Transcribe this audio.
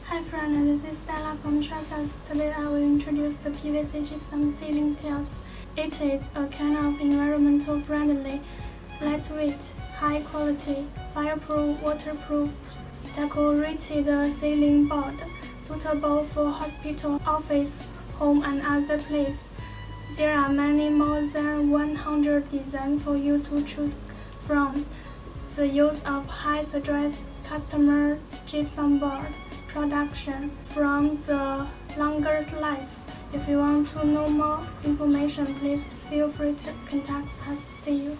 Hi friend, this is Stella from Trustas. Today I will introduce the PVC gypsum ceiling tiles. It is a kind of environmental friendly, lightweight, high quality, fireproof, waterproof, decorated ceiling board, suitable for hospital, office, home and other places. There are many more than 100 designs for you to choose from. The use of high-stress customer gypsum board production from the longer life. If you want to know more information, please feel free to contact us. See you.